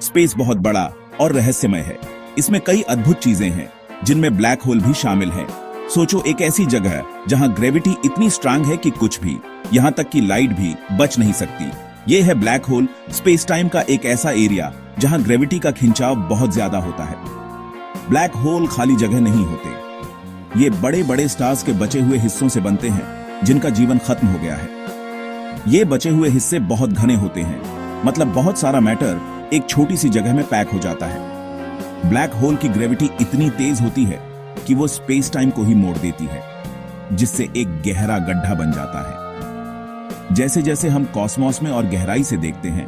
Space बहुत बड़ा और रहस्यमय है। इसमें कई अद्भुत चीजें हैं, जिनमें ब्लैक होल भी शामिल है। सोचो, एक ऐसी जगह जहां ग्रेविटी इतनी स्ट्रांग है कि कुछ भी, यहां तक कि लाइट भी बच नहीं सकती। ये है ब्लैक होल, स्पेस टाइम का एक ऐसा एरिया जहां ग्रेविटी का खिंचाव बहुत ज्यादा होता है। ब्लैक होल खाली जगह नहीं होते। ये बड़े बड़े स्टार्स के बचे हुए हिस्सों से बनते हैं, जिनका जीवन खत्म हो गया है। ये बचे हुए हिस्से बहुत घने होते हैं, मतलब बहुत सारा मैटर एक छोटी सी जगह में पैक हो जाता है। ब्लैक होल की ग्रेविटी इतनी तेज होती है कि वो स्पेस टाइम को ही मोड़ देती है, जिससे एक गहरा गड्ढा बन जाता है। जैसे जैसे हम कॉस्मोस में और गहराई से देखते हैं,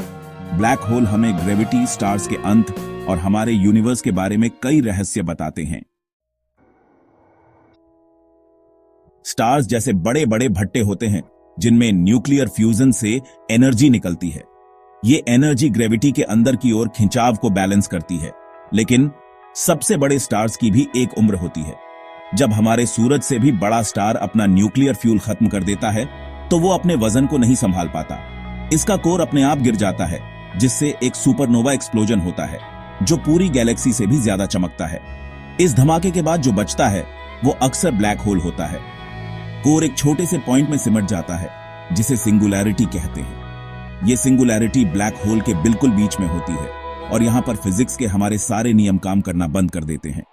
ब्लैक होल हमें ग्रेविटी, स्टार्स के अंत और हमारे यूनिवर्स के बारे में कई रहस्य बताते हैं। स्टार्स जैसे बड़े बड़े भट्टे होते हैं, जिनमें न्यूक्लियर फ्यूजन से एनर्जी निकलती है। ये एनर्जी ग्रेविटी के अंदर की ओर खिंचाव को बैलेंस करती है। लेकिन सबसे बड़े स्टार्स की भी एक उम्र होती है। जब हमारे सूरज से भी बड़ा स्टार अपना न्यूक्लियर फ्यूल खत्म कर देता है, तो वो अपने वजन को नहीं संभाल पाता। इसका कोर अपने आप गिर जाता है, जिससे एक सुपरनोवा एक्सप्लोजन होता है, जो पूरी गैलेक्सी से भी ज्यादा चमकता है। इस धमाके के बाद जो बचता है, वो अक्सर ब्लैक होल होता है। कोर एक छोटे से पॉइंट में सिमट जाता है, जिसे सिंगुलैरिटी कहते हैं। ये सिंगुलैरिटी ब्लैक होल के बिल्कुल बीच में होती है, और यहां पर फिजिक्स के हमारे सारे नियम काम करना बंद कर देते हैं।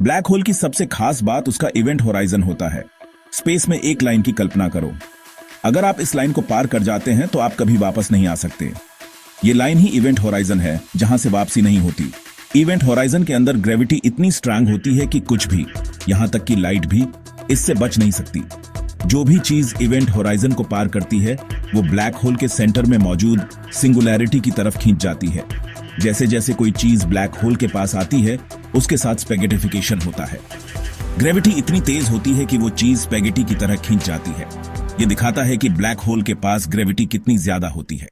ब्लैक होल की सबसे खास बात उसका इवेंट होराइजन होता है। स्पेस में एक लाइन की कल्पना करो। अगर आप इस लाइन को पार कर जाते हैं, तो आप कभी वापस नहीं आ सकते। ये लाइन ही इवेंट होराइजन है, जहां से वापसी नहीं होती। इवेंट होराइजन के अंदर ग्रेविटी इतनी स्ट्रांग होती है कि कुछ भी, यहां तक कि लाइट भी, इससे बच नहीं सकती। जो भी चीज इवेंट होराइजन को पार करती है, वो ब्लैक होल के सेंटर में मौजूद सिंगुलैरिटी की तरफ खींच जाती है। जैसे जैसे कोई चीज ब्लैक होल के पास आती है, उसके साथ स्पेगेटिफिकेशन होता है। ग्रेविटी इतनी तेज होती है कि वो चीज स्पेगेटी की तरह खींच जाती है। ये दिखाता है कि ब्लैक होल के पास ग्रेविटी कितनी ज्यादा होती है।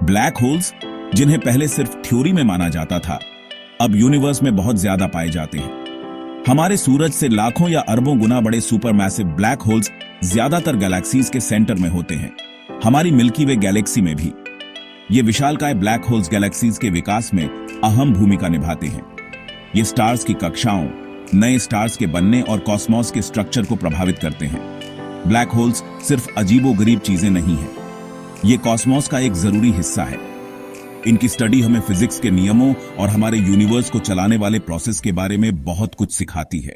ब्लैक होल्स, जिन्हें पहले सिर्फ थ्योरी में माना जाता था, अब यूनिवर्स में बहुत ज्यादा पाए जाते हैं। हमारे सूरज से लाखों या अरबों गुना बड़े सुपरमैसिव ब्लैक होल्स ज्यादातर गैलेक्सीज के सेंटर में होते हैं। हमारी मिल्की वे गैलेक्सी में भी ये विशालकाय ब्लैक होल्स गैलेक्सीज के विकास में अहम भूमिका निभाते हैं। ये स्टार्स की कक्षाओं, नए स्टार्स के बनने और कॉस्मोस के स्ट्रक्चर को प्रभावित करते हैं। ब्लैक होल्स सिर्फ अजीबोगरीब चीजें नहीं हैं, ये कॉस्मोस का एक जरूरी हिस्सा है। इनकी स्टडी हमें फिजिक्स के नियमों और हमारे यूनिवर्स को चलाने वाले प्रोसेस के बारे में बहुत कुछ सिखाती है।